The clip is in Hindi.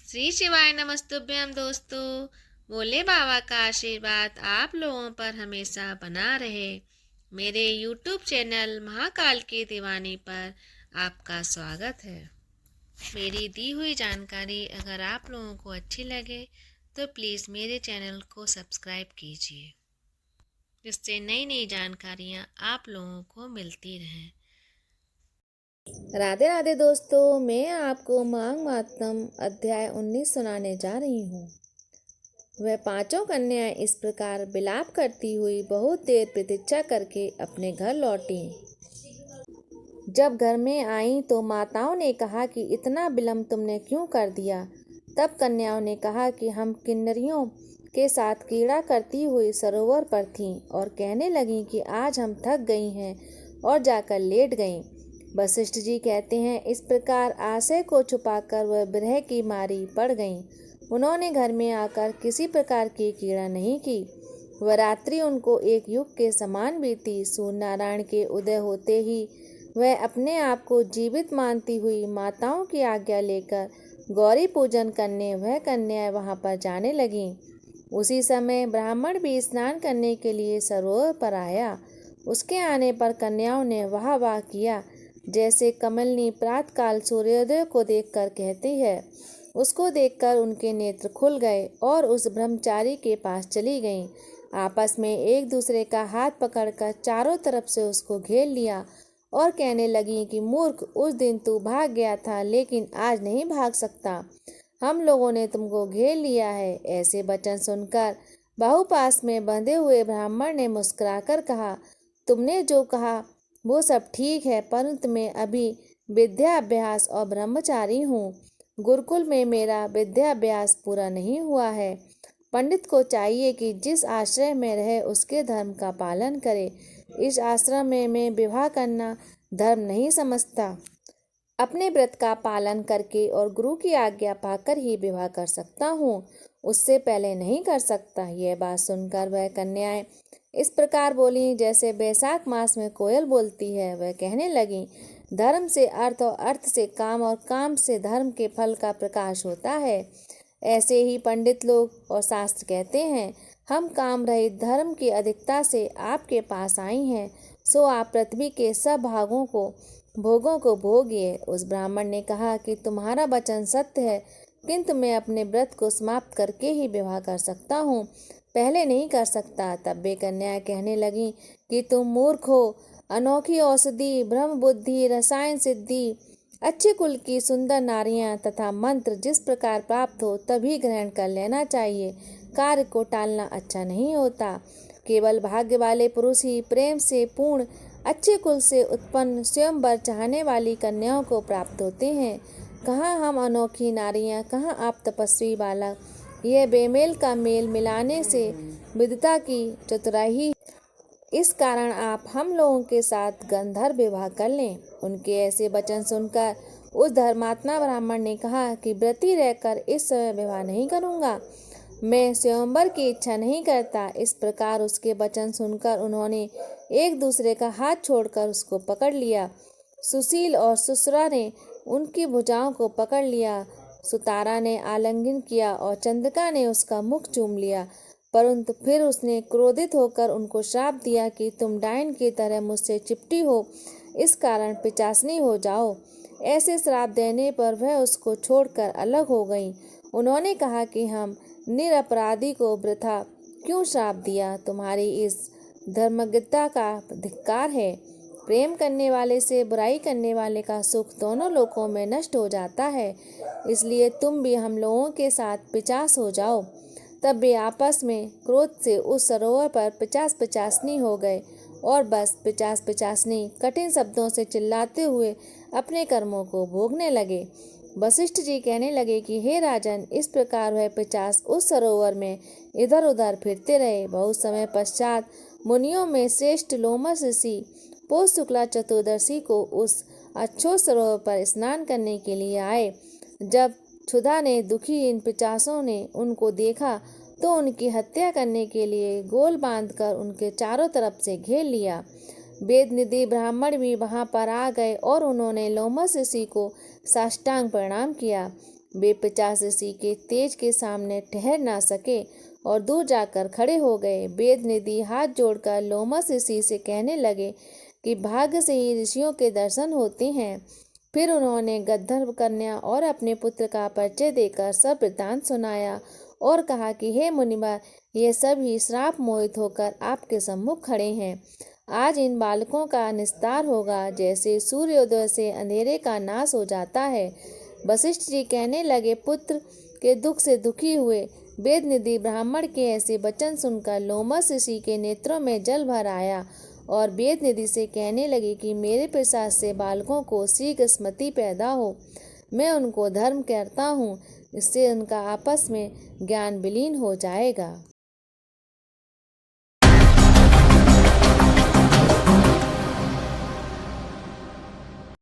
श्री शिवाय नमस्तुभ्यम दोस्तों। भोले बाबा का आशीर्वाद आप लोगों पर हमेशा बना रहे। मेरे YouTube चैनल महाकाल की दीवानी पर आपका स्वागत है। मेरी दी हुई जानकारी अगर आप लोगों को अच्छी लगे तो प्लीज़ मेरे चैनल को सब्सक्राइब कीजिए, जिससे नई नई जानकारियाँ आप लोगों को मिलती रहें। राधे राधे दोस्तों, मैं आपको मांग मातम अध्याय 19 सुनाने जा रही हूँ। वह पांचों कन्याएं इस प्रकार विलाप करती हुई बहुत देर प्रतीक्षा करके अपने घर लौटी। जब घर में आई तो माताओं ने कहा कि इतना विलम्ब तुमने क्यों कर दिया। तब कन्याओं ने कहा कि हम किन्नरियों के साथ क्रीड़ा करती हुई सरोवर पर थीं और कहने लगीं कि आज हम थक गई हैं और जाकर लेट गईं। वशिष्ठ जी कहते हैं, इस प्रकार आशय को छुपाकर वह विरह की मारी पड़ गईं। उन्होंने घर में आकर किसी प्रकार की क्रीड़ा नहीं की। वह रात्रि उनको एक युग के समान बीती। सूर्य नारायण के उदय होते ही वह अपने आप को जीवित मानती हुई माताओं की आज्ञा लेकर गौरी पूजन करने वह कन्याएं वहां पर जाने लगीं। उसी समय ब्राह्मण भी स्नान करने के लिए सरोवर पर आया। उसके आने पर कन्याओं ने वाह वाह किया, जैसे कमलनी प्रातःकाल सूर्योदय को देखकर कहती है। उसको देखकर उनके नेत्र खुल गए और उस ब्रह्मचारी के पास चली गईं। आपस में एक दूसरे का हाथ पकड़कर चारों तरफ से उसको घेर लिया और कहने लगी कि मूर्ख, उस दिन तू भाग गया था लेकिन आज नहीं भाग सकता। हम लोगों ने तुमको घेर लिया है। ऐसे वचन सुनकर बहुपास में बंधे हुए ब्राह्मण ने मुस्कुराकर कहा, तुमने जो कहा वो सब ठीक है, परंतु मैं अभी विद्याभ्यास और ब्रह्मचारी हूँ। गुरुकुल में मेरा विद्याभ्यास पूरा नहीं हुआ है। पंडित को चाहिए कि जिस आश्रय में रहे उसके धर्म का पालन करे। इस आश्रम में मैं विवाह करना धर्म नहीं समझता। अपने व्रत का पालन करके और गुरु की आज्ञा पाकर ही विवाह कर सकता हूँ, उससे पहले नहीं कर सकता। यह बात सुनकर वह कन्याएं इस प्रकार बोली जैसे बैसाख मास में कोयल बोलती है। वह कहने लगी, धर्म से अर्थ और अर्थ से काम और काम से धर्म के फल का प्रकाश होता है। ऐसे ही पंडित लोग और शास्त्र कहते हैं। हम काम रहित धर्म की अधिकता से आपके पास आई हैं, सो आप पृथ्वी के सब भोगों को भोगिए। उस ब्राह्मण ने कहा कि तुम्हारा वचन सत्य है, किंतु मैं अपने व्रत को समाप्त करके ही विवाह कर सकता हूँ, पहले नहीं कर सकता। तब वे कन्याएं कहने लगी कि तुम मूर्ख हो। अनोखी औषधि, ब्रह्म बुद्धि, रसायन सिद्धि, अच्छे कुल की सुंदर नारियां तथा मंत्र जिस प्रकार प्राप्त हो तभी ग्रहण कर लेना चाहिए। कार्य को टालना अच्छा नहीं होता। केवल भाग्य वाले पुरुष ही प्रेम से पूर्ण अच्छे कुल से उत्पन्न स्वयंवर चाहने वाली कन्याओं को प्राप्त होते हैं। कहाँ हम अनोखी नारियां, कहाँ आप तपस्वी बालक। यह बेमेल का मेल मिलाने से विद्वता की चतुराई। इस कारण आप हम लोगों के साथ गंधर्व विवाह कर लें। उनके ऐसे वचन सुनकर उस धर्मात्मा ब्राह्मण ने कहा कि व्रती रहकर इस समय विवाह नहीं करूँगा, मैं स्वयंवर की इच्छा नहीं करता। इस प्रकार उसके वचन सुनकर उन्होंने एक दूसरे का हाथ छोड़कर उसको पकड़ लिया। सुशील और सुसरा ने उनकी भुजाओं को पकड़ लिया। सुतारा ने आलिंगन किया और चंद्रिका ने उसका मुख चूम लिया। परंतु फिर उसने क्रोधित होकर उनको श्राप दिया कि तुम डायन की तरह मुझसे चिपटी हो, इस कारण पिचासनी हो जाओ। ऐसे श्राप देने पर वह उसको छोड़कर अलग हो गई। उन्होंने कहा कि हम निरपराधी को वृथा क्यों श्राप दिया। तुम्हारी इस धर्मज्ञता का धिक्कार है। प्रेम करने वाले से बुराई करने वाले का सुख दोनों लोकों में नष्ट हो जाता है। इसलिए तुम भी हम लोगों के साथ पिचास हो जाओ। तब वे आपस में क्रोध से उस सरोवर पर पिचासनी हो गए और बस पिचासनी कठिन शब्दों से चिल्लाते हुए अपने कर्मों को भोगने लगे। वशिष्ठ जी कहने लगे कि हे राजन, इस प्रकार वह पिचास उस सरोवर में इधर उधर फिरते रहे। बहुत समय पश्चात मुनियों में श्रेष्ठ लोमस ऋषि पौष शुक्ला चतुर्दशी को उस अक्षोत सरोवर पर स्नान करने के लिए आए। जब क्षुधा ने दुखी इन पिचासों ने उनको देखा तो उनकी हत्या करने के लिए गोल बांधकर उनके चारों तरफ से घेर लिया। वेद निधि ब्राह्मण भी वहां पर आ गए और उन्होंने लोमस ऋषि को साष्टांग प्रणाम किया। वे पिशाच ऋषि के तेज के सामने ठहर ना सके और दूर जाकर खड़े हो गए। वेद निधि हाथ जोड़कर लोमस ऋषि से कहने लगे कि भाग्य से ही ऋषियों के दर्शन होते हैं। फिर उन्होंने गंधर्व कन्या और अपने पुत्र का परिचय देकर सब वृत्तांत सुनाया और कहा कि हे मुनिवर, ये सब ही श्राप मोहित होकर आपके सम्मुख खड़े हैं। आज इन बालकों का निस्तार होगा, जैसे सूर्योदय से अंधेरे का नाश हो जाता है। वशिष्ठ जी कहने लगे, पुत्र के दुख से दुखी हुए वेद निधि ब्राह्मण के ऐसे वचन सुनकर लोमस ऋषि के नेत्रों में जल भर आया और वेद निधि से कहने लगी कि मेरे प्रसाद से बालकों को शीघ्र स्मृति पैदा हो। मैं उनको धर्म करता हूँ, इससे उनका आपस में ज्ञान विलीन हो जाएगा।